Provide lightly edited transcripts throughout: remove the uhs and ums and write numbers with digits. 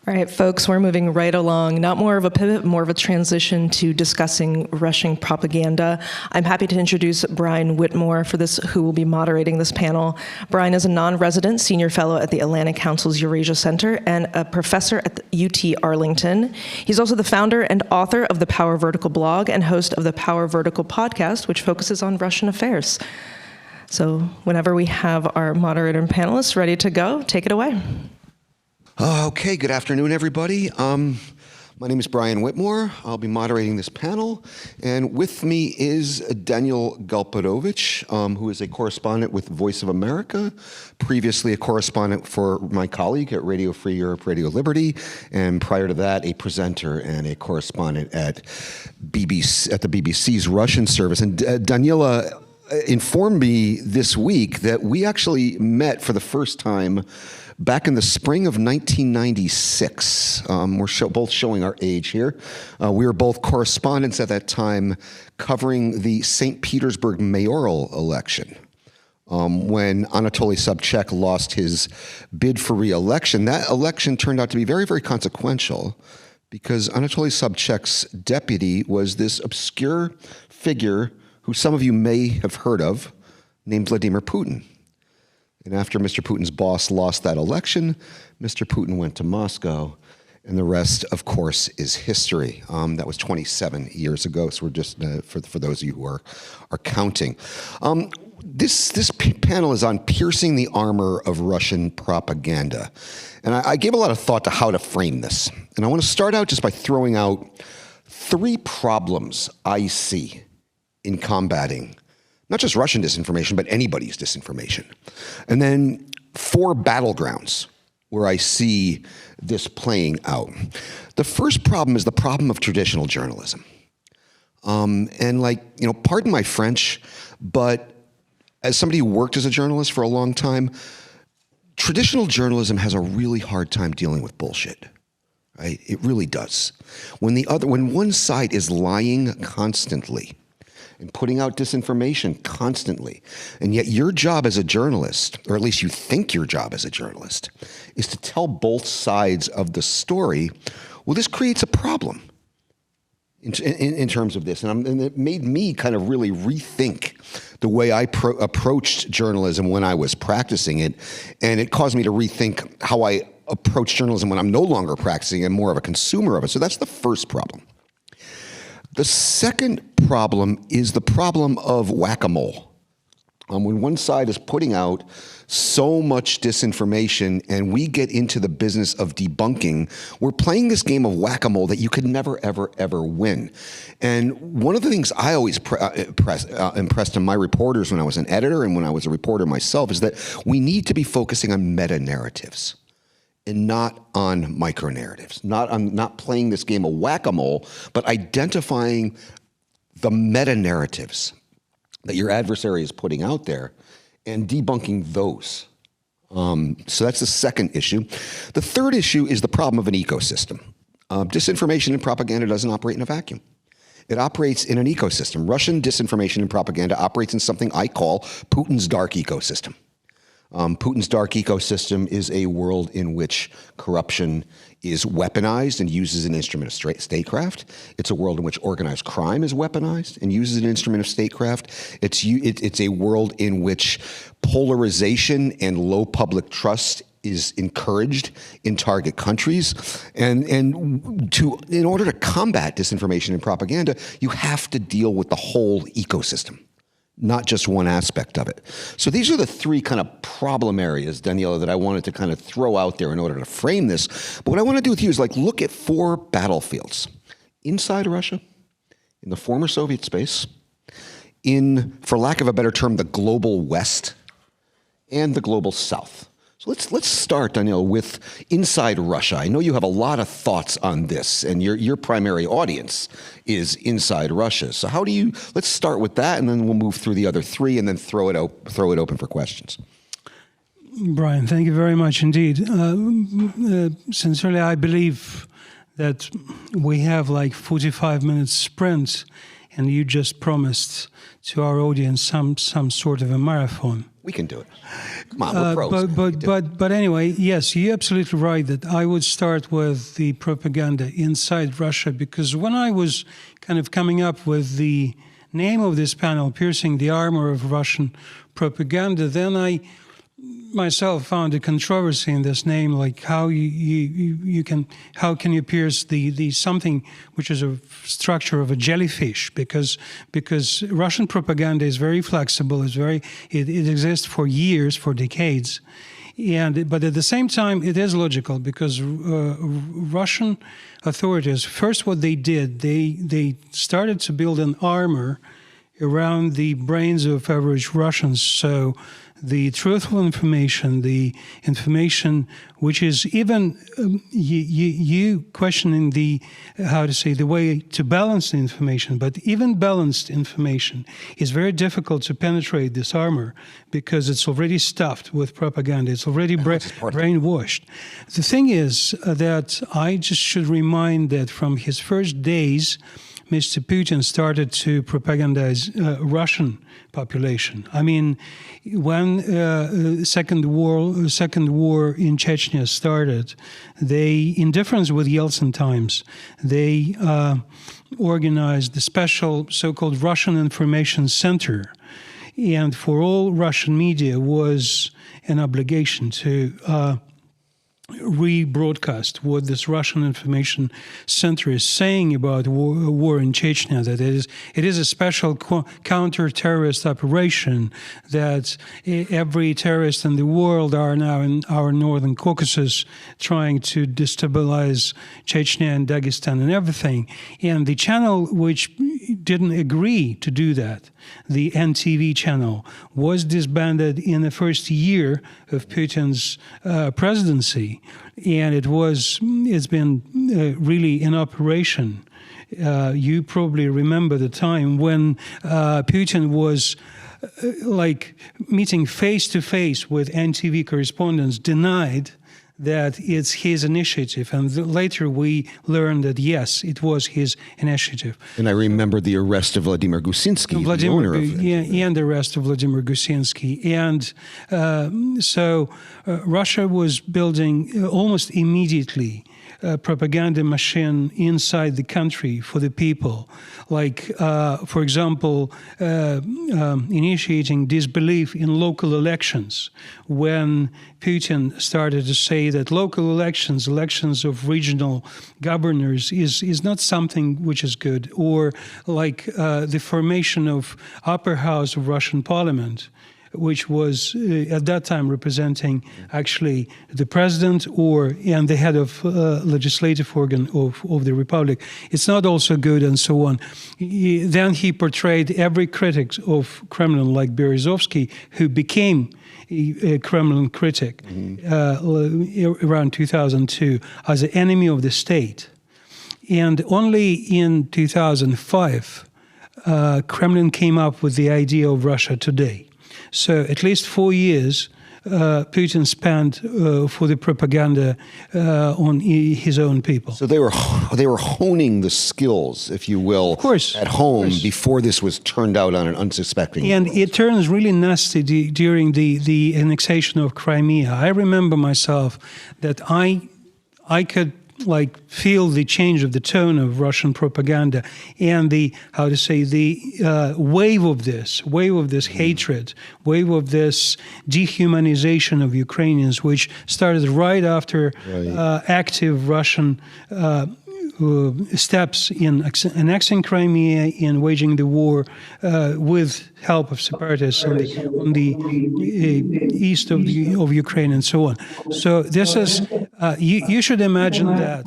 All right, folks, we're moving right along. Not more of a pivot, more of a transition to discussing Russian propaganda. I'm happy to introduce Brian Whitmore for this, who will be moderating this panel. Brian is a non-resident senior fellow at the Atlantic Council's Eurasia Center and a professor at the UT Arlington. He's also the founder and author of the Power Vertical blog and host of the Power Vertical podcast, which focuses on Russian affairs. So whenever we have our moderator and panelists ready to go, take it away. Okay, good afternoon, everybody. My name is Brian Whitmore. I'll be moderating this panel. And with me is Daniel Galperovich, who is a correspondent with Voice of America, previously a correspondent for my colleague at Radio Free Europe, Radio Liberty, and prior to that, a presenter and a correspondent at the BBC's Russian service. And Danila informed me this week that we actually met for the first time back in the spring of 1996. We're both showing our age here. We were both correspondents at that time covering the St. Petersburg mayoral election. When Anatoly Sobchak lost his bid for re-election, that election turned out to be very, very consequential because Anatoly Sobchak's deputy was this obscure figure who some of you may have heard of, named Vladimir Putin. And after Mr. Putin's boss lost that election, Mr. Putin went to Moscow, and the rest, of course, is history. That was 27 years ago, so we're just, for those of you who are counting. This panel is on piercing the armor of Russian propaganda. And I gave a lot of thought to how to frame this. And I want to start out just by throwing out 3 problems I see in combating not just Russian disinformation, but anybody's disinformation. And then 4 battlegrounds where I see this playing out. The first problem is the problem of traditional journalism. And pardon my French, but as somebody who worked as a journalist for a long time, traditional journalism has a really hard time dealing with bullshit. Right? It really does. When one side is lying constantly, and putting out disinformation constantly. And yet your job as a journalist, or at least you think your job as a journalist, is to tell both sides of the story. Well, this creates a problem in terms of this. And it made me kind of really rethink the way I approached journalism when I was practicing it. And it caused me to rethink how I approach journalism when I'm no longer practicing and more of a consumer of it. So that's the first problem. The second problem is the problem of whack-a-mole. When one side is putting out so much disinformation and we get into the business of debunking, we're playing this game of whack-a-mole that you could never, ever, ever win. And one of the things I always impressed on my reporters when I was an editor and when I was a reporter myself is that we need to be focusing on meta-narratives and not on micro-narratives, not playing this game of whack-a-mole, but identifying the meta-narratives that your adversary is putting out there and debunking those. So that's the second issue. The third issue is the problem of an ecosystem. Disinformation and propaganda doesn't operate in a vacuum. It operates in an ecosystem. Russian disinformation and propaganda operates in something I call Putin's dark ecosystem. Putin's dark ecosystem is a world in which corruption is weaponized and used as an instrument of statecraft. It's a world in which organized crime is weaponized and used as an instrument of statecraft. It's a world in which polarization and low public trust is encouraged in target countries. And in order to combat disinformation and propaganda, you have to deal with the whole ecosystem, not just one aspect of it. So these are the 3 kind of problem areas, Danila, that I wanted to kind of throw out there in order to frame this. But what I want to do with you is look at 4 battlefields. Inside Russia, in the former Soviet space, in, for lack of a better term, the global West, and the global South. So let's start, Danila, with inside Russia. I know you have a lot of thoughts on this, and your primary audience is inside Russia. So let's start with that, and then we'll move through the other 3, and then throw it open for questions. Brian, thank you very much indeed. Sincerely, I believe that we have 45 minutes sprint, and you just promised to our audience some sort of a marathon. We can do it. Come on, we're pros. But anyway, yes, you're absolutely right that I would start with the propaganda inside Russia, because when I was kind of coming up with the name of this panel, Piercing the Armor of Russian Propaganda, then I myself found a controversy in this name, like how how can you pierce the something which is a structure of a jellyfish, because Russian propaganda is very flexible, it exists for years, for decades, but at the same time it is logical, because Russian authorities, first what they did, they started to build an armor around the brains of average Russians. So the truthful information, the information which is even you questioning the way to balance the information, but even balanced information is very difficult to penetrate this armor, because it's already stuffed with propaganda. It's already brainwashed. The thing is that I just should remind that from his first days, Mr. Putin started to propagandize Russian population. I mean, when second war in Chechnya started, in difference with Yeltsin times, they organized the special so-called Russian Information Center, and for all Russian media was an obligation to rebroadcast what this Russian Information Center is saying about war in Chechnya, that it is a special counter-terrorist operation, that every terrorist in the world are now in our northern Caucasus trying to destabilize Chechnya and Dagestan and everything. And the channel which didn't agree to do that, the NTV channel, was disbanded in the first year of Putin's presidency, and it's been really in operation. You probably remember the time when Putin was like meeting face to face with NTV correspondents, denied that it's his initiative, and later we learned that yes, it was his initiative. And I remember the arrest of Vladimir Gusinsky, the owner of and the arrest of Vladimir Gusinsky. And so Russia was building almost immediately a propaganda machine inside the country for the people, like, for example, initiating disbelief in local elections, when Putin started to say that local elections of regional governors is not something which is good, or like the formation of upper house of Russian parliament, which was at that time representing actually the president and the head of legislative organ of the republic. It's not also good, and so on. Then he portrayed every critic of Kremlin, like Berezovsky, who became a Kremlin critic around 2002, as an enemy of the state. And only in 2005, Kremlin came up with the idea of Russia today. So at least 4 years Putin spent for the propaganda on his own people. So they were honing the skills, if you will, of course, at home before this was turned out on an unsuspecting. And it turns really nasty during the annexation of Crimea. I remember myself that I could feel the change of the tone of Russian propaganda, and the wave of this hatred, wave of this dehumanization of Ukrainians, which started right after active Russian steps in annexing Crimea, in waging the war with help of separatists on the east of Ukraine, and so on. So this is you should imagine that.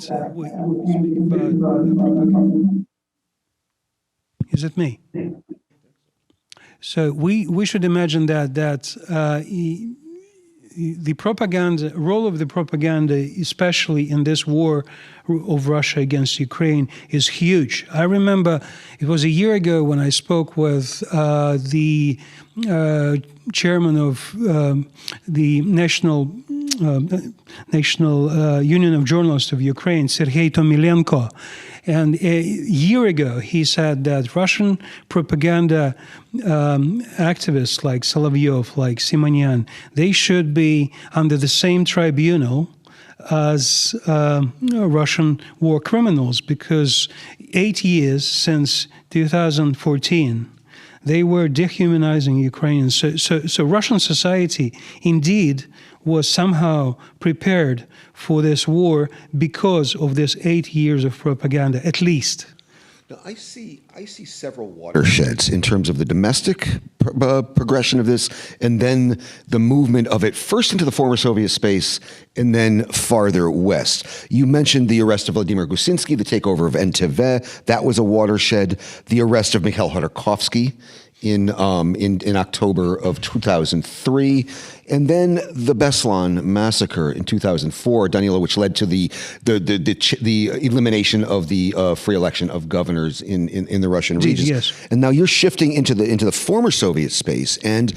Is it me? So we should imagine that the propaganda, role of the propaganda, especially in this war of Russia against Ukraine, is huge. I remember it was a year ago when I spoke with the chairman of the National Union of Journalists of Ukraine, Sergei Tomilenko, And a year ago, he said that Russian propaganda activists like Solovyov, like Simonyan, they should be under the same tribunal as Russian war criminals, because 8 years since 2014, they were dehumanizing Ukrainians. So Russian society indeed was somehow prepared for this war because of this 8 years of propaganda, at least. Now, I see several watersheds in terms of the domestic progression of this, and then the movement of it first into the former Soviet space and then farther west. You mentioned the arrest of Vladimir Gusinsky, the takeover of NTV. That was a watershed. The arrest of Mikhail Khodorkovsky in October of 2003, and then the Beslan massacre in 2004, Danila, which led to the elimination of the free election of governors in the Russian regions. Yes. And now you're shifting into the former Soviet space, and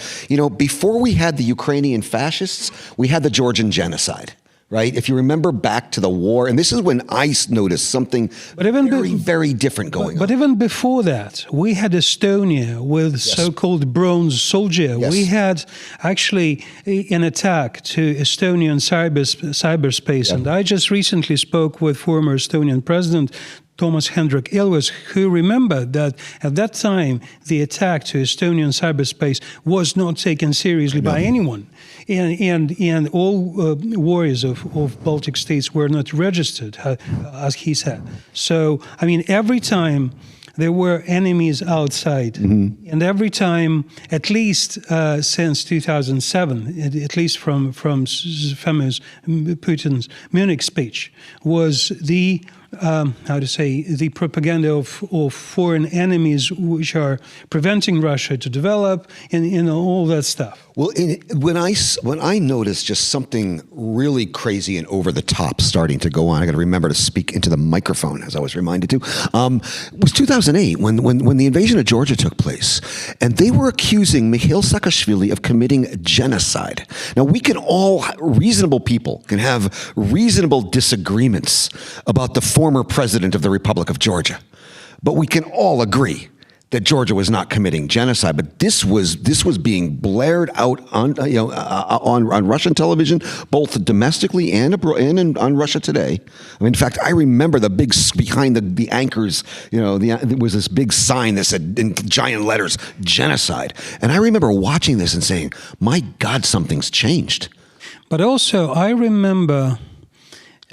before we had the Ukrainian fascists, we had the Georgian genocide. Right? If you remember back to the war, and this is when I noticed something very different going on. But even before that, we had Estonia with so-called bronze soldier. Yes. We had actually an attack to Estonian cyberspace. And I just recently spoke with former Estonian president Thomas Hendrik Ilves, who remembered that at that time, the attack to Estonian cyberspace was not taken seriously by anyone. And all warriors of Baltic states were not registered, as he said. So, I mean, every time there were enemies outside, and every time, at least since 2007, at least from famous Putin's Munich speech, was the the propaganda of foreign enemies which are preventing Russia to develop and all that stuff. Well, when I noticed just something really crazy and over the top starting to go on, I got to remember to speak into the microphone, as I was reminded to. Was 2008 when the invasion of Georgia took place, and they were accusing Mikhail Saakashvili of committing genocide. Now, reasonable people can have reasonable disagreements about the former president of the Republic of Georgia, but we can all agree that Georgia was not committing genocide. But this was being blared out on Russian television, both domestically and abroad, and on Russia Today. I mean, in fact, I remember the big behind the anchors. There was this big sign that said in giant letters "genocide," and I remember watching this and saying, "My God, something's changed." But also, I remember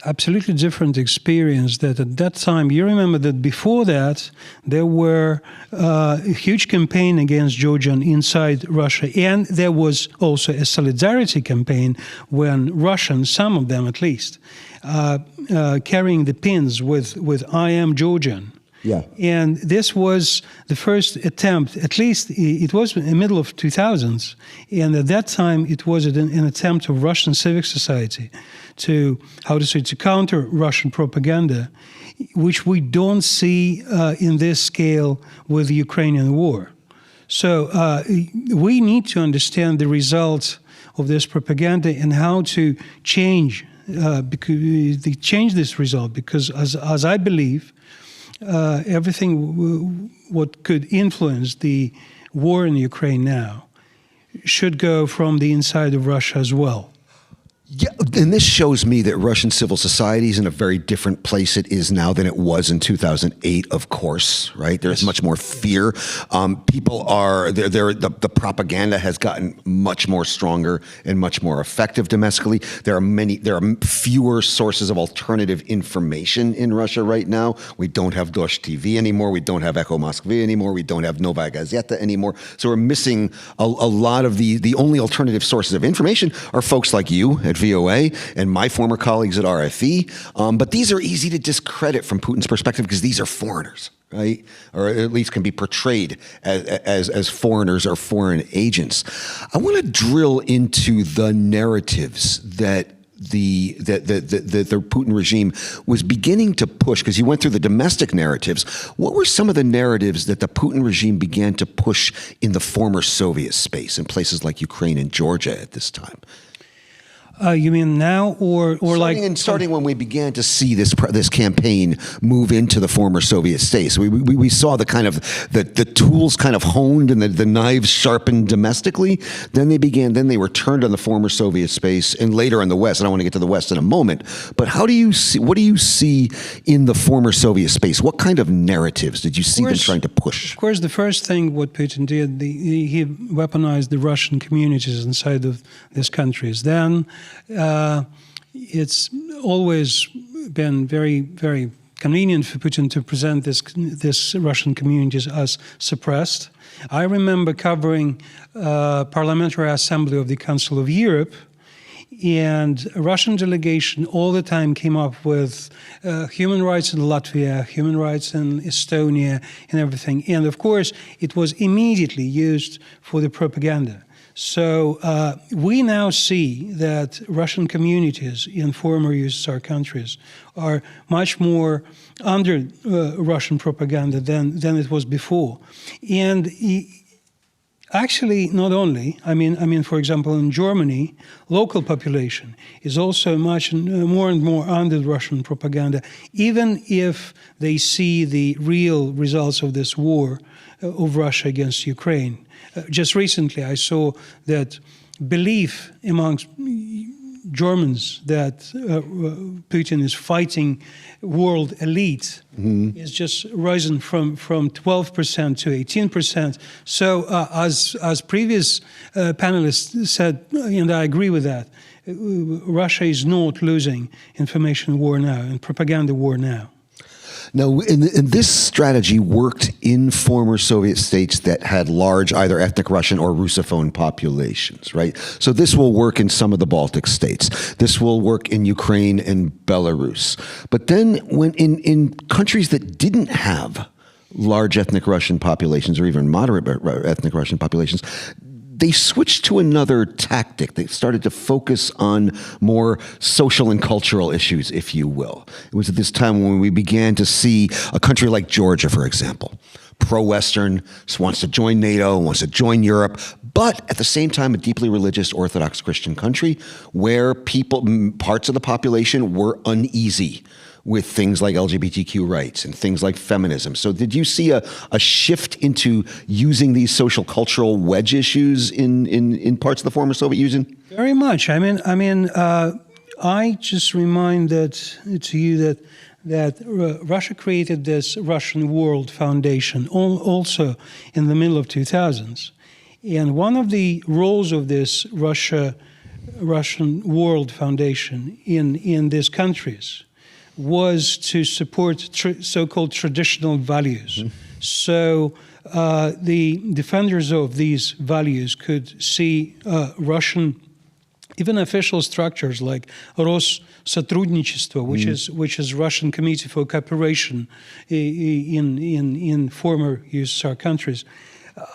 absolutely different experience that at that time, you remember that before that, there were a huge campaign against Georgian inside Russia. And there was also a solidarity campaign when Russians, some of them at least, carrying the pins with I am Georgian. Yeah. And this was the first attempt, at least it was in the middle of 2000s. And at that time, it was an attempt of Russian civic society to counter Russian propaganda, which we don't see in this scale with the Ukrainian war. So we need to understand the results of this propaganda and how to change this result, because as I believe, everything what could influence the war in Ukraine now should go from the inside of Russia as well. Yeah, and this shows me that Russian civil society is in a very different place it is now than it was in 2008, of course, right? There's much more fear. People are, the propaganda has gotten much more stronger and much more effective domestically. There are fewer sources of alternative information in Russia right now. We don't have Dosh TV anymore. We don't have Echo Moskvy anymore. We don't have Novaya Gazeta anymore. So we're missing a lot of the only alternative sources of information are folks like you at VOA and my former colleagues at RFE. But these are easy to discredit from Putin's perspective because these are foreigners, right? Or at least can be portrayed as foreigners or foreign agents. I want to drill into the narratives that the Putin regime was beginning to push, because you went through the domestic narratives. What were some of the narratives that the Putin regime began to push in the former Soviet space in places like Ukraine and Georgia at this time? You mean now, or starting when we began to see this campaign move into the former Soviet states? We saw the kind of the tools kind of honed and the knives sharpened domestically. Then they were turned on the former Soviet space and later on the West. And I want to get to the West in a moment. But what do you see in the former Soviet space? What kind of narratives did you see them trying to push? Of course, the first thing what Putin did, he weaponized the Russian communities inside of these countries. Then it's always been very, very convenient for Putin to present this Russian communities as suppressed. I remember covering Parliamentary Assembly of the Council of Europe, and a Russian delegation all the time came up with human rights in Latvia, human rights in Estonia, and everything. And of course, it was immediately used for the propaganda. So we now see that Russian communities in former USSR countries are much more under Russian propaganda than it was before. And actually, not only, I mean, for example, in Germany, local population is also much more and more under Russian propaganda, even if they see the real results of this war of Russia against Ukraine. Just recently, I saw that belief amongst Germans that Putin is fighting world elite is just risen from 12% to 18%. So as previous panelists said, and I agree with that, Russia is not losing information war now and propaganda war now. Now, and this strategy worked in former Soviet states that had large either ethnic Russian or Russophone populations, right? So this will work in some of the Baltic states. This will work in Ukraine and Belarus. But then when in countries that didn't have large ethnic Russian populations or even moderate ethnic Russian populations, they switched to another tactic. They started to focus on more social and cultural issues, if you will. It was at this time when we began to see a country like Georgia, for example, pro-Western, wants to join NATO, wants to join Europe, but at the same time, a deeply religious Orthodox Christian country where parts of the population were uneasy with things like LGBTQ rights and things like feminism. So did you see a shift into using these social cultural wedge issues in parts of the former Soviet Union? Very much. I mean, I just remind to you that Russia created this Russian World Foundation also in the middle of 2000s. And one of the roles of this Russian World Foundation in these countries was to support so-called traditional values. So the defenders of these values could see Russian, even official structures like Россотрудничество, which is Russian Committee for Cooperation in former USSR countries,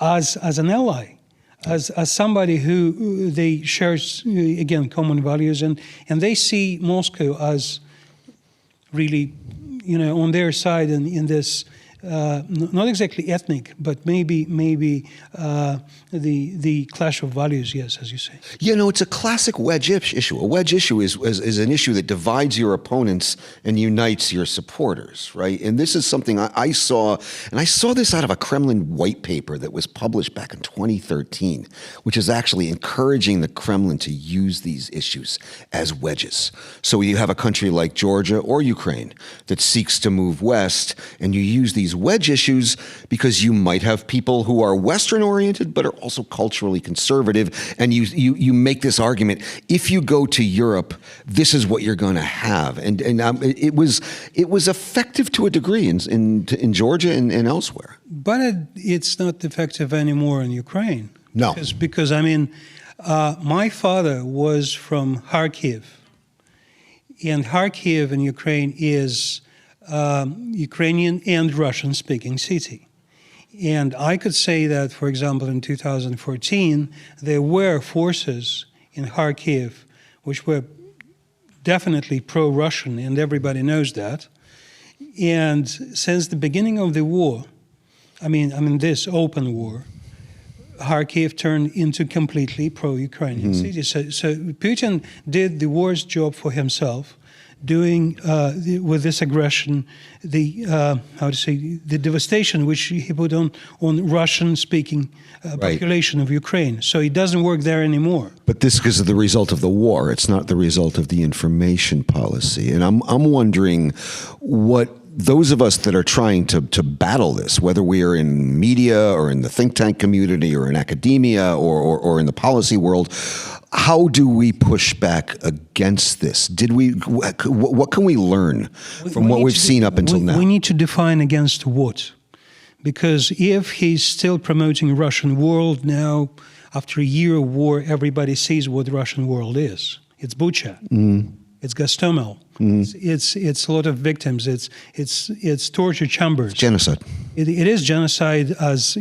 as an ally. As somebody who they share, again, common values, and they see Moscow as really, on their side in this, not exactly ethnic, but maybe the clash of values, yes, as you say. It's a classic wedge issue. A wedge issue is an issue that divides your opponents and unites your supporters, right? And this is something I saw, and I saw this out of a Kremlin white paper that was published back in 2013, which is actually encouraging the Kremlin to use these issues as wedges. So you have a country like Georgia or Ukraine that seeks to move west, and you use these wedge issues because you might have people who are Western-oriented but are also culturally conservative, and you make this argument, if you go to Europe, this is what you're going to have. And it was effective to a degree in Georgia and elsewhere. But it's not effective anymore in Ukraine. No. Because my father was from Kharkiv, and Kharkiv in Ukraine is Ukrainian and Russian-speaking city. And I could say that, for example, in 2014, there were forces in Kharkiv which were definitely pro-Russian, and everybody knows that. And since the beginning of the war, this open war, Kharkiv turned into completely pro-Ukrainian city. So Putin did the worst job for himself, doing with this aggression the devastation which he put on Russian-speaking population of Ukraine. So it doesn't work there anymore. But this is the result of the war. It's not the result of the information policy. And I'm wondering what those of us that are trying to battle this, whether we are in media or in the think tank community or in academia or in the policy world, how do we push back against this? What can we learn from what we've seen up until now? We need to define against what. Because if he's still promoting Russian world now, after a year of war, everybody sees what the Russian world is. It's Bucha. It's Gostomel. It's a lot of victims. It's torture chambers. It's genocide. It is genocide. It's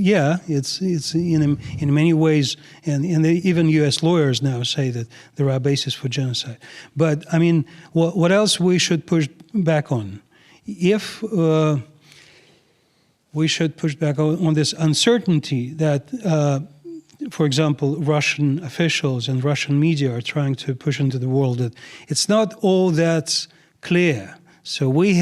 in many ways, and even U.S. lawyers now say that there are bases for genocide. But I mean, what else we should push back on? If we should push back on this uncertainty that. For example, Russian officials and Russian media are trying to push into the world that it's not all that clear. So we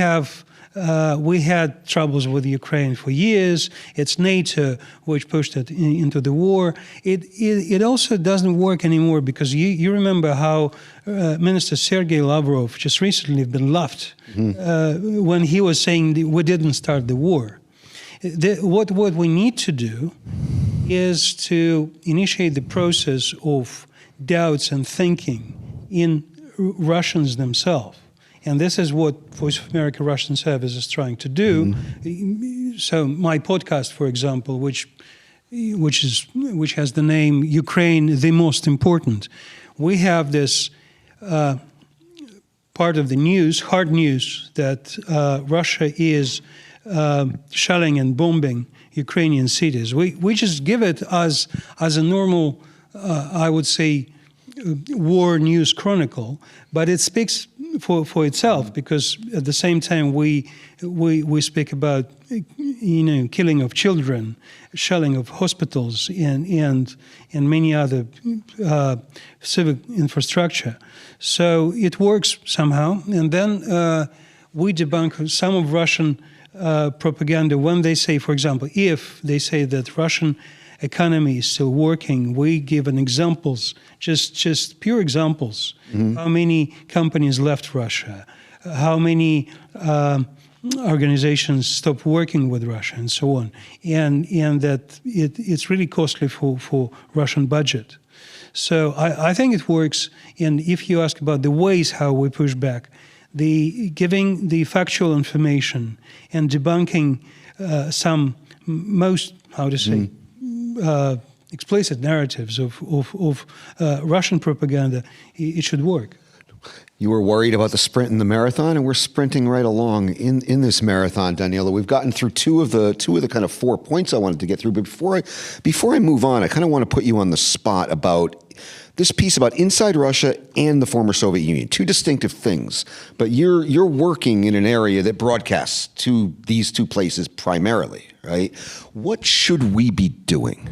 had troubles with Ukraine for years. It's NATO which pushed it into the war. It also doesn't work anymore because you remember how Minister Sergei Lavrov just recently been laughed when he was saying we didn't start the war. What we need to do is to initiate the process of doubts and thinking in Russians themselves. And this is what Voice of America Russian Service is trying to do. So my podcast, for example, which has the name Ukraine, the Most Important, we have this part of the news, hard news, that Russia is shelling and bombing Ukrainian cities. We just give it as a normal, I would say, war news chronicle, but it speaks for itself because at the same time we speak about killing of children, shelling of hospitals, and many other civic infrastructure. So it works somehow, and then we debunk some of Russian propaganda when they say, for example, if they say that Russian economy is still working, we give an examples, just pure examples. How many companies left Russia, how many organizations stopped working with Russia, and so on, and that it's really costly for Russian budget. So I think it works. And if you ask about the ways how we push back, giving the factual information and debunking some most, explicit narratives of Russian propaganda, it should work. You were worried about the sprint and the marathon, and we're sprinting right along in this marathon, Danila. We've gotten through two of the kind of 4 points I wanted to get through. But before I move on, I kind of want to put you on the spot about this piece about inside Russia and the former Soviet Union. Two distinctive things, but you're working in an area that broadcasts to these two places primarily, right? What should we be doing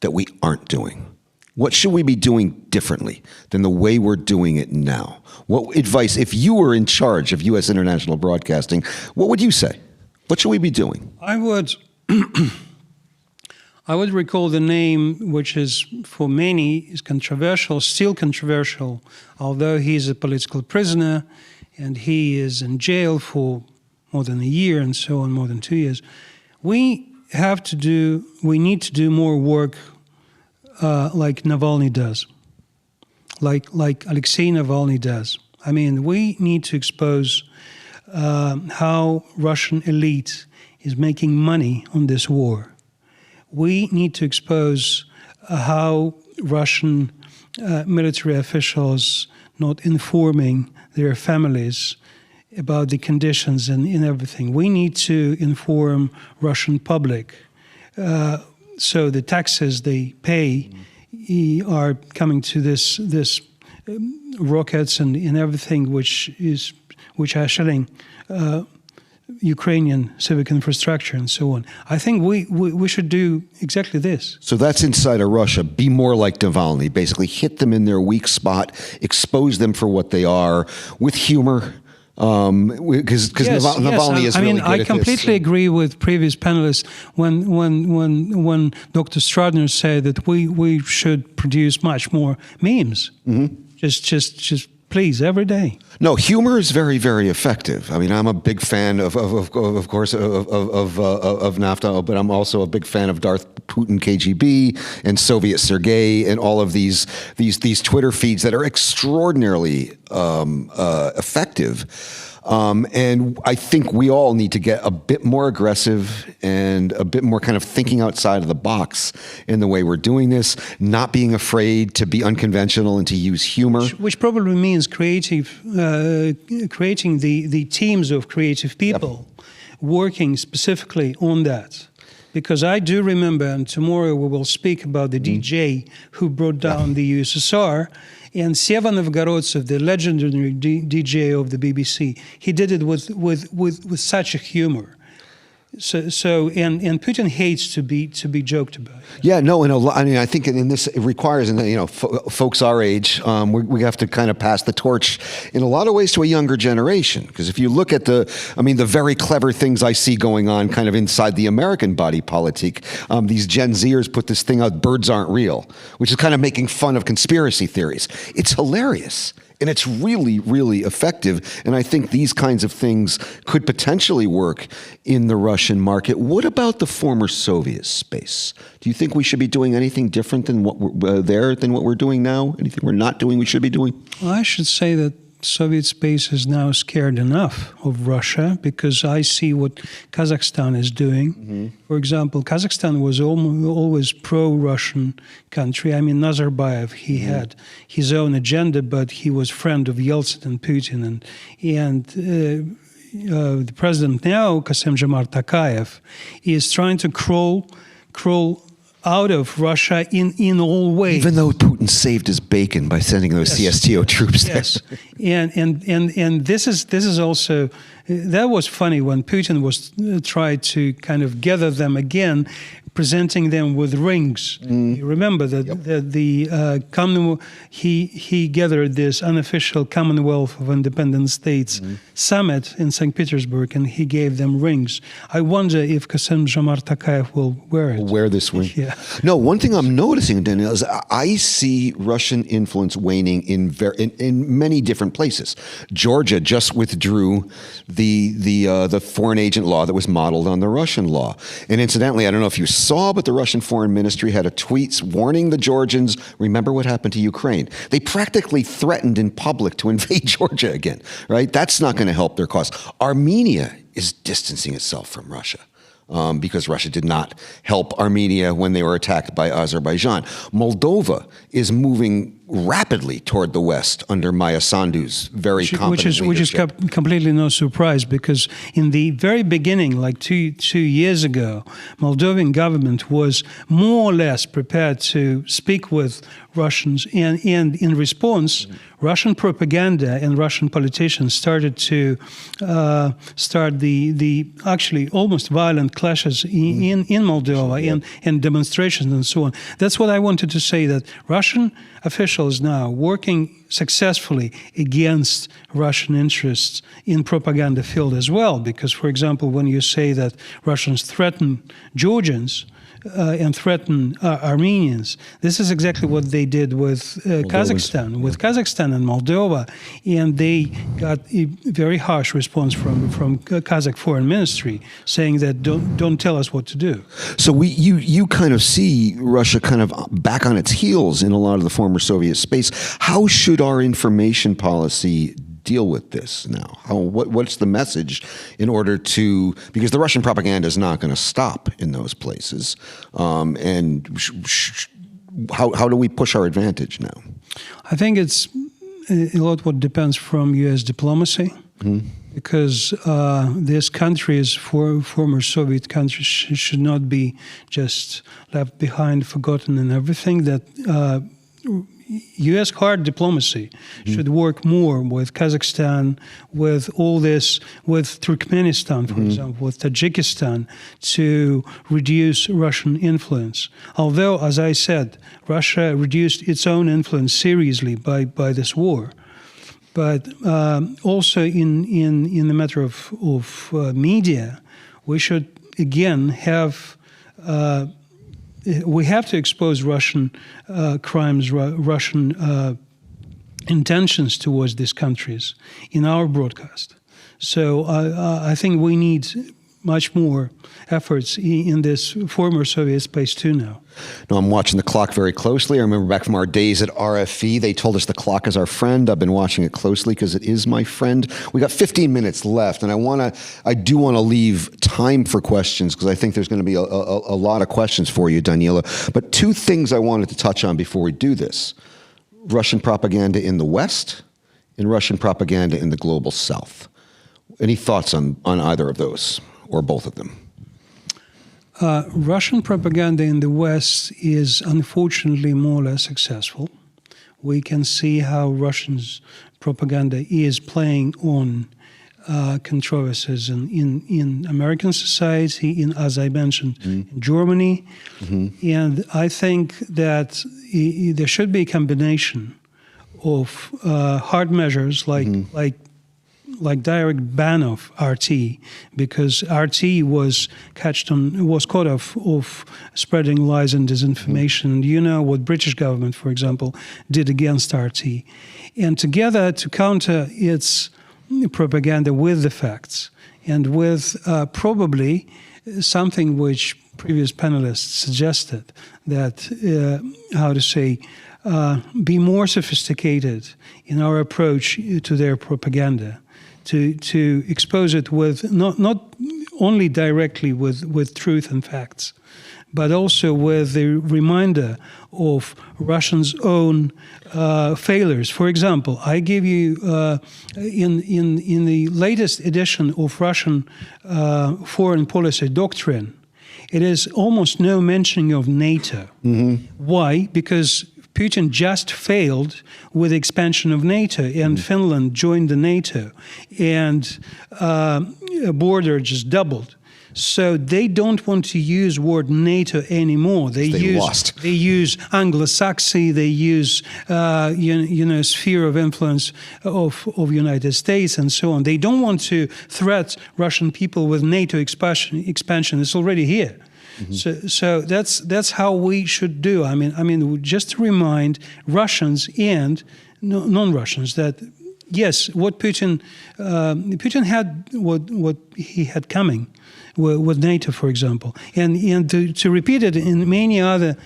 that we aren't doing? What should we be doing differently than the way we're doing it now? What advice, if you were in charge of U.S. international broadcasting, what would you say? What should we be doing? I would recall the name, which is for many is controversial, still controversial, although he's a political prisoner and he is in jail for more than a year and so on, more than 2 years. We need to do more work like Navalny does, like Alexei Navalny does. I mean, we need to expose how Russian elite is making money on this war. We need to expose how Russian military officials not informing their families about the conditions and everything. We need to inform Russian public. So the taxes they pay are coming to this rockets and everything which are shelling Ukrainian civic infrastructure and so on. I think we should do exactly this. So that's inside of Russia. Be more like Navalny. Basically hit them in their weak spot, expose them for what they are, with humor. Because Navalny is really good I at completely this. agree with previous panelists when Dr. Stradner said that we should produce much more memes. Just please, every day. No, humor is very, very effective. I mean, I'm a big fan of course, of NAFTA, but I'm also a big fan of Darth Putin KGB and Soviet Sergei and all of these Twitter feeds that are extraordinarily effective. And I think we all need to get a bit more aggressive and a bit more kind of thinking outside of the box in the way we're doing this, not being afraid to be unconventional and to use humor. Which probably means creating the teams of creative people working specifically on that. Because I do remember, and tomorrow we will speak about the DJ who brought down the USSR, and Seva Novgorodtsev, the legendary DJ of the BBC, he did it with such a humor. So and Putin hates to be joked about. Yeah, no, and I mean, I think in this it requires, and folks our age, we have to kind of pass the torch in a lot of ways to a younger generation. Because if you look at the very clever things I see going on, kind of inside the American body politic, these Gen Zers put this thing out, "Birds aren't real," which is kind of making fun of conspiracy theories. It's hilarious. And it's really, really effective. And I think these kinds of things could potentially work in the Russian market. What about the former Soviet space? Do you think we should be doing anything different than what we're doing now? Anything we're not doing we should be doing? Well, I should say that Soviet space is now scared enough of Russia, because I see what Kazakhstan is doing. For example, Kazakhstan was always pro-Russian country. I mean, Nazarbayev, he had his own agenda, but he was friend of Yeltsin and Putin. And the president now, Kassym-Jomart Tokayev, is trying to crawl out of Russia in all ways. Even though Putin saved his bacon by sending those CSTO troops there. Yes, and this is also, that was funny when Putin was tried to kind of gather them again, presenting them with rings. You remember that the Commonwealth, he gathered this unofficial Commonwealth of Independent States summit in St. Petersburg, and he gave them rings. I wonder if Kassym-Jomart Tokayev will wear it. Wear this ring. Yeah. No, one thing I'm noticing, Danila, is I see Russian influence waning in many different places. Georgia just withdrew the foreign agent law that was modeled on the Russian law. And incidentally, I don't know if you saw, but the Russian Foreign Ministry had a tweet warning the Georgians, remember what happened to Ukraine. They practically threatened in public to invade Georgia again, right? That's not going to help their cause. Armenia is distancing itself from Russia. Because Russia did not help Armenia when they were attacked by Azerbaijan. Moldova is moving rapidly toward the West under Maya Sandu's very competent which is completely no surprise, because in the very beginning, like two years ago, Moldovan government was more or less prepared to speak with Russians, and in response, Russian propaganda and Russian politicians started to start the actually almost violent clashes in Moldova and demonstrations and so on. That's what I wanted to say, that Russian officials now working successfully against Russian interests in propaganda field as well. Because, for example, when you say that Russians threaten Georgians and threaten Armenians, this is exactly what they did with Kazakhstan, Kazakhstan and Moldova, and they got a very harsh response from Kazakh Foreign Ministry saying that don't tell us what to do. So you kind of see Russia kind of back on its heels in a lot of the former Soviet space. How should our information policy deal with this now? What's the message in order to, because the Russian propaganda is not going to stop in those places, and how do we push our advantage now? I think it's a lot what depends from U.S. diplomacy, because these countries, former Soviet countries, should not be just left behind, forgotten, and everything. That U.S. hard diplomacy should work more with Kazakhstan, with all this, with Turkmenistan, for example, with Tajikistan, to reduce Russian influence. Although, as I said, Russia reduced its own influence seriously by this war. But also in the matter of media, we should again have we have to expose Russian crimes, Russian intentions towards these countries in our broadcast. So I think we need much more efforts in this former Soviet space too now. No, I'm watching the clock very closely. I remember back from our days at RFE, they told us the clock is our friend. I've been watching it closely because it is my friend. We got 15 minutes left, and I do want to leave time for questions because I think there's going to be a lot of questions for you, Danila. But two things I wanted to touch on before we do this: Russian propaganda in the West and Russian propaganda in the global South. Any thoughts on either of those or both of them? Russian propaganda in the West is unfortunately more or less successful. We can see how Russians propaganda is playing on controversies in American society, as I mentioned, in Germany. And I think that there should be a combination of hard measures like direct ban of RT, because RT was caught of spreading lies and disinformation. You know what British government, for example, did against RT. And together to counter its propaganda with the facts and with probably something which previous panelists suggested, that, be more sophisticated in our approach to their propaganda, to expose it with not only directly with truth and facts, but also with the reminder of Russia's own failures. For example, I give you in the latest edition of Russian foreign policy doctrine, it is almost no mentioning of NATO. Why? Because Putin just failed with the expansion of NATO, and Finland joined the NATO, and border just doubled. So they don't want to use word NATO anymore. They use Anglo-Saxon. They use sphere of influence of United States and so on. They don't want to threat Russian people with NATO expansion. It's already here. So that's how we should do. I mean, just to remind Russians and non-Russians that yes, what Putin had, what he had coming with NATO, for example, and to repeat it in many other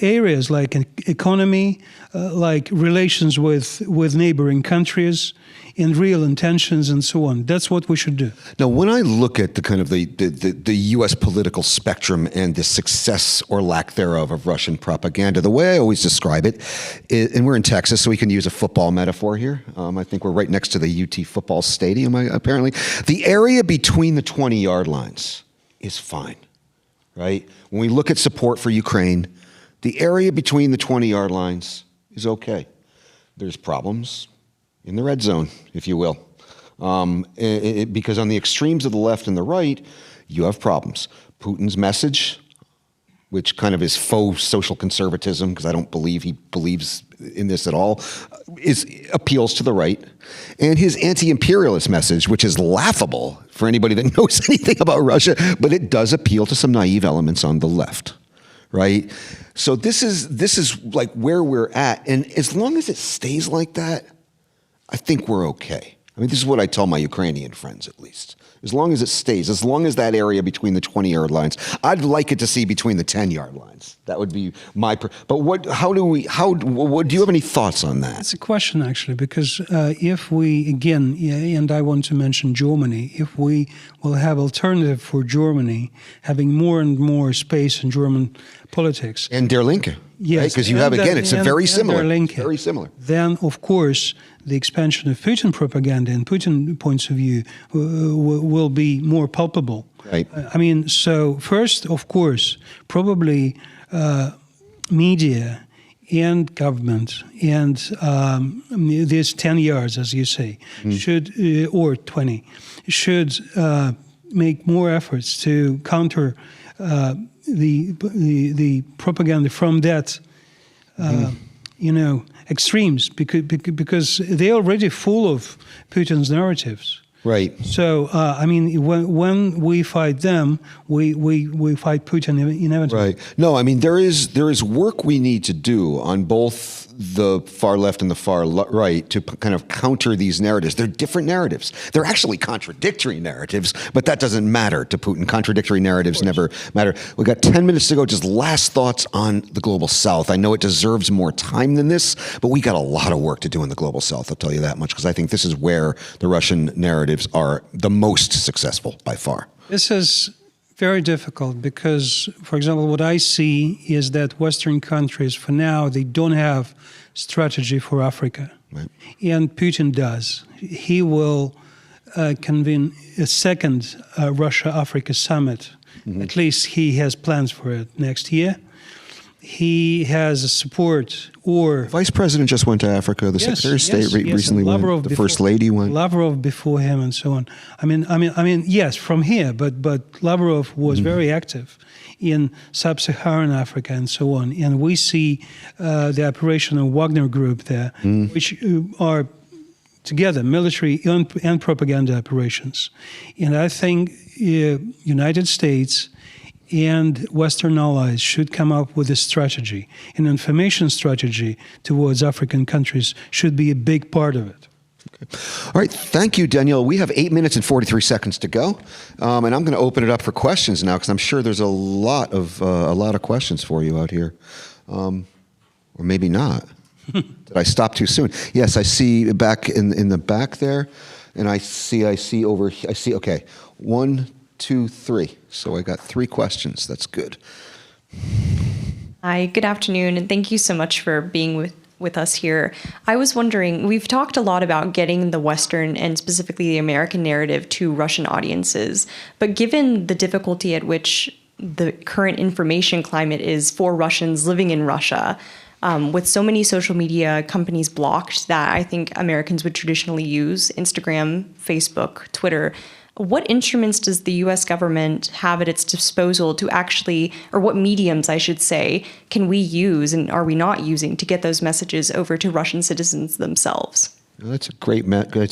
areas like economy, like relations with neighboring countries, and real intentions and so on. That's what we should do. Now, when I look at the kind of the U.S. political spectrum and the success or lack thereof of Russian propaganda, the way I always describe it, and we're in Texas, so we can use a football metaphor here. I think we're right next to the UT football stadium, apparently. The area between the 20-yard lines is fine, right? When we look at support for Ukraine, the area between the 20-yard lines is okay. There's problems in the red zone, if you will. Because on the extremes of the left and the right, you have problems. Putin's message, which kind of is faux social conservatism, because I don't believe he believes in this at all, appeals to the right. And his anti-imperialist message, which is laughable for anybody that knows anything about Russia, but it does appeal to some naive elements on the left, right? So this is like where we're at. And as long as it stays like that, I think we're okay. I mean, this is what I tell my Ukrainian friends, at least. As long as it stays, as long as that area between the 20-yard lines, I'd like it to see between the 10-yard lines. That would be my. But do you have any thoughts on that? It's a question, actually, because if we, again, and I want to mention Germany, if we will have alternative for Germany, having more and more space in German politics. And Der Linke. Yes. Because you have, again, it's very similar. Very similar. Then, of course, the expansion of Putin propaganda and Putin points of view will be more palpable. Right. I mean, so first, of course, probably media and government and these 10 years, as you say, should, or 20, should make more efforts to counter the propaganda from that, extremes, because they're already full of Putin's narratives. Right. So, when we fight them, we fight Putin inevitably. Right. No, I mean, there is work we need to do on both the far left and the far right to kind of counter these narratives. They're different narratives. They're actually contradictory narratives, but that doesn't matter to Putin. Contradictory narratives never matter. We've got 10 minutes to go. Just last thoughts on the Global South. I know it deserves more time than this, but we got a lot of work to do in the Global South, I'll tell you that much, because I think this is where the Russian narratives are the most successful by far. This is very difficult because, for example, what I see is that Western countries, for now, they don't have strategy for Africa. Right. And Putin does. He will convene a second Russia-Africa summit. At least he has plans for it next year. He has a support or... Vice President just went to Africa. The Secretary of State recently went. The First Lady went. Lavrov before him and so on. I mean, yes, from here, but Lavrov was very active in sub-Saharan Africa and so on. And we see the operation of Wagner Group there, which are together military and propaganda operations. And I think United States and Western allies should come up with a strategy. An information strategy towards African countries should be a big part of it. Okay. All right, thank you, Danila. We have 8 minutes and 43 seconds to go, and I'm going to open it up for questions now because I'm sure there's a lot of questions for you out here, or maybe not. Did I stop too soon? Yes, I see back in the back there, and I see over here. I see. Okay, 1, 2, 3. So I got 3 questions. That's good. Hi, good afternoon, and thank you so much for being with us here. I was wondering, we've talked a lot about getting the Western and specifically the American narrative to Russian audiences, but given the difficulty at which the current information climate is for Russians living in Russia, with so many social media companies blocked that I think Americans would traditionally use, Instagram, Facebook, Twitter, what instruments does the U.S. government have at its disposal to actually, or what mediums, I should say, can we use and are we not using to get those messages over to Russian citizens themselves? That's a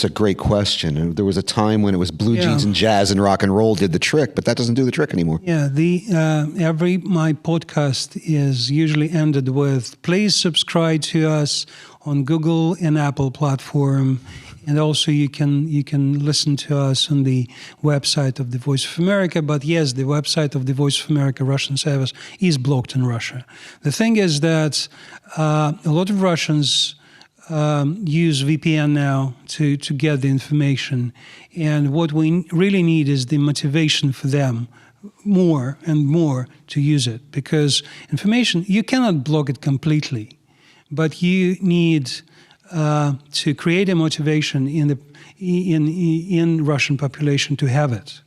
great question. There was a time when it was blue jeans and jazz and rock and roll did the trick, but that doesn't do the trick anymore. Yeah, my podcast is usually ended with, please subscribe to us on Google and Apple platform. And also you can listen to us on the website of the Voice of America. But yes, the website of the Voice of America Russian service is blocked in Russia. The thing is that a lot of Russians use VPN now to get the information. And what we really need is the motivation for them more and more to use it. Because information, you cannot block it completely, but you need to create a motivation in Russian population to have it,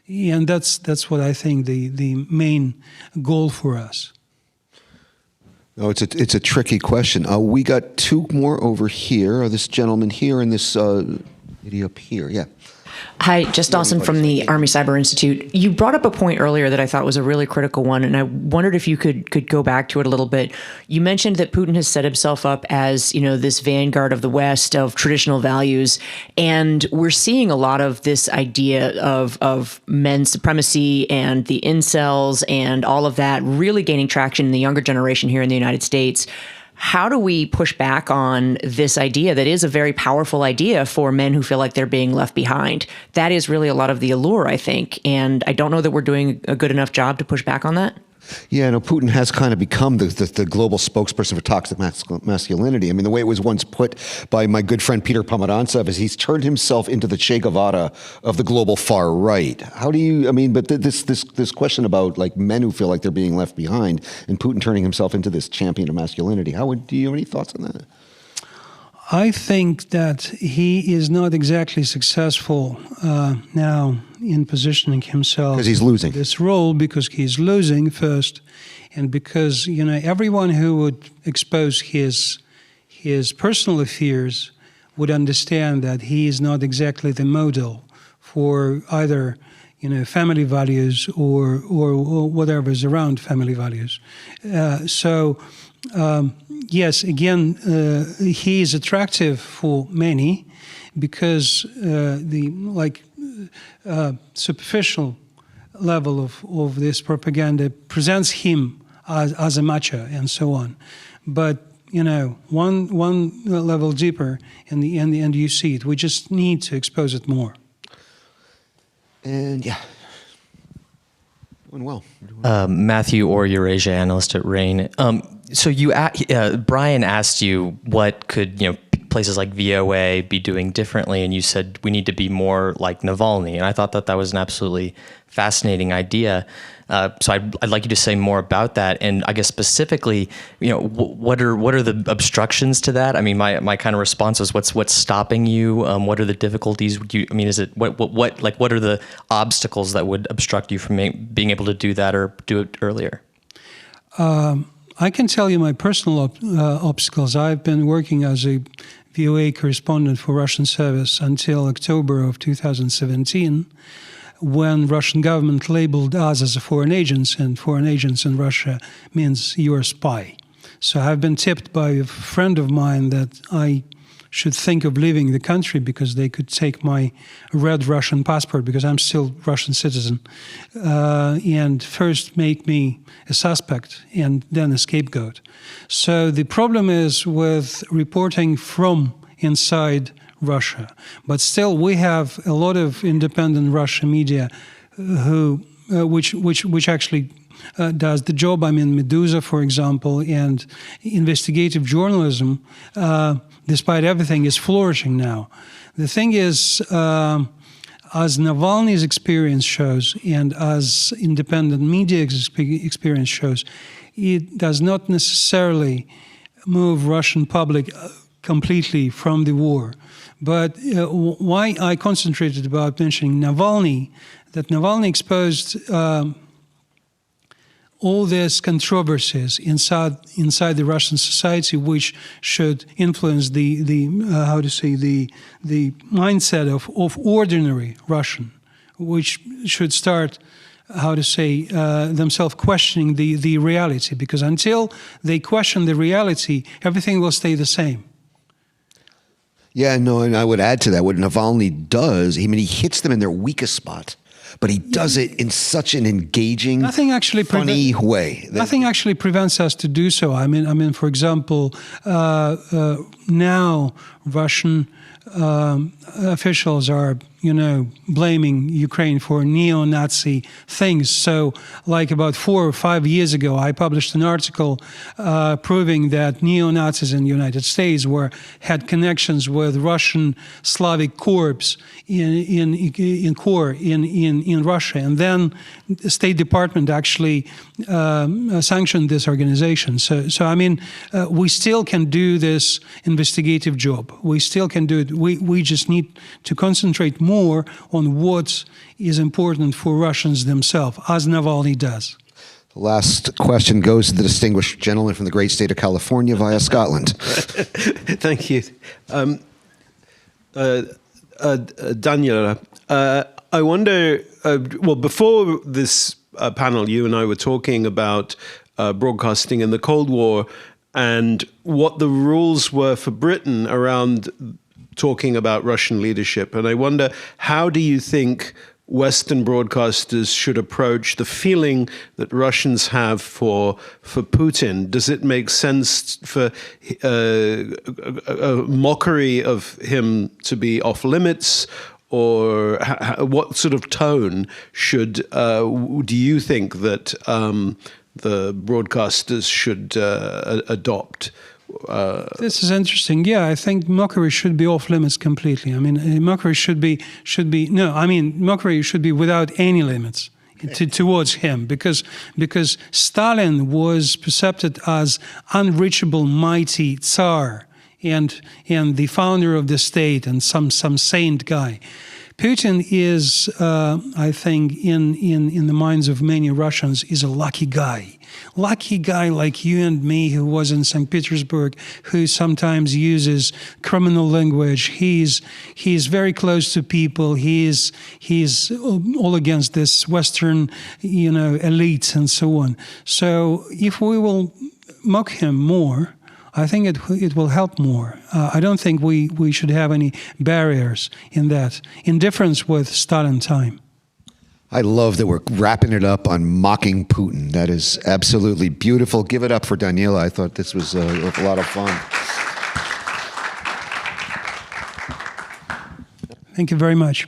and that's what I think the main goal for us. Oh, it's a tricky question. We got 2 more over here. This gentleman here and this lady up here. Yeah. Hi, Jess Dawson from the Army Cyber Institute. You brought up a point earlier that I thought was a really critical one, and I wondered if you could go back to it a little bit. You mentioned that Putin has set himself up as, this vanguard of the West, of traditional values, and we're seeing a lot of this idea of men's supremacy and the incels and all of that really gaining traction in the younger generation here in the United States. How do we push back on this idea that is a very powerful idea for men who feel like they're being left behind? That is really a lot of the allure, I think. And I don't know that we're doing a good enough job to push back on that. Yeah, no, Putin has kind of become the global spokesperson for toxic masculinity. I mean, the way it was once put by my good friend Peter Pomerantsev is he's turned himself into the Che Guevara of the global far right. How do you, but this question about like men who feel like they're being left behind and Putin turning himself into this champion of masculinity, do you have any thoughts on that? I think that he is not exactly successful now in positioning himself because he's losing this role, because he's losing first, and because everyone who would expose his personal affairs would understand that he is not exactly the model for either family values or whatever is around family values. Yes, again, he is attractive for many because the superficial level of this propaganda presents him as a macho and so on. But one level deeper, in the end, you see it. We just need to expose it more. and doing well. Matthew Orr, Eurasia analyst at RAIN. So Brian asked you what could places like VOA be doing differently, and you said we need to be more like Navalny, and I thought that was an absolutely fascinating idea. So I'd like you to say more about that, and I guess specifically, what are the obstructions to that? I mean, my kind of response was, what's stopping you? What are the difficulties? Is it what are the obstacles that would obstruct you from being able to do that or do it earlier? I can tell you my personal obstacles. I've been working as a VOA correspondent for Russian service until October of 2017, when Russian government labeled us as a foreign agents, and foreign agents in Russia means you're a spy. So I've been tipped by a friend of mine that I should think of leaving the country because they could take my red Russian passport, because I'm still Russian citizen, and first make me a suspect and then a scapegoat. So the problem is with reporting from inside Russia. But still, we have a lot of independent Russian media which actually does the job. I mean, Medusa, for example, and investigative journalism, despite everything, is flourishing now. The thing is, as Navalny's experience shows, and as independent media experience shows, it does not necessarily move Russian public completely from the war. But why I concentrated about mentioning Navalny, that Navalny exposed all these controversies inside the Russian society, which should influence the mindset of ordinary Russian, which should start themselves questioning the reality, because until they question the reality, everything will stay the same. Yeah, no, and I would add to that what Navalny does. I mean, he hits them in their weakest spot, but he does it in such an engaging, funny way. Nothing actually prevents us to do so. I mean, for example, now Russian officials are, blaming Ukraine for neo-Nazi things. So, like about 4 or 5 years ago, I published an article proving that neo-Nazis in the United States had connections with Russian Slavic corps in Russia, and then the State Department actually sanctioned this organization. So I mean, we still can do this investigative job. We still can do it. We just need to concentrate more on what is important for Russians themselves, as Navalny does. The last question goes to the distinguished gentleman from the great state of California via Scotland. Thank you. Danila, I wonder, before this panel, you and I were talking about broadcasting in the Cold War and what the rules were for Britain around talking about Russian leadership. And I wonder, how do you think Western broadcasters should approach the feeling that Russians have for Putin? Does it make sense for a mockery of him to be off limits? Or what sort of tone do you think that the broadcasters should adopt? This is interesting. Yeah, I think mockery should be off limits completely. I mean, mockery should be without any limits towards him, because Stalin was perceived as unreachable, mighty Tsar and the founder of the state and some saint guy. Putin is, I think, in the minds of many Russians, is a lucky guy. Lucky guy like you and me, who was in St. Petersburg, who sometimes uses criminal language. He's very close to people. He's all against this Western, elite and so on. So if we will mock him more, I think it will help more. I don't think we should have any barriers in that. In difference with Stalin time. I love that we're wrapping it up on mocking Putin. That is absolutely beautiful. Give it up for Danila. I thought this was a lot of fun. Thank you very much.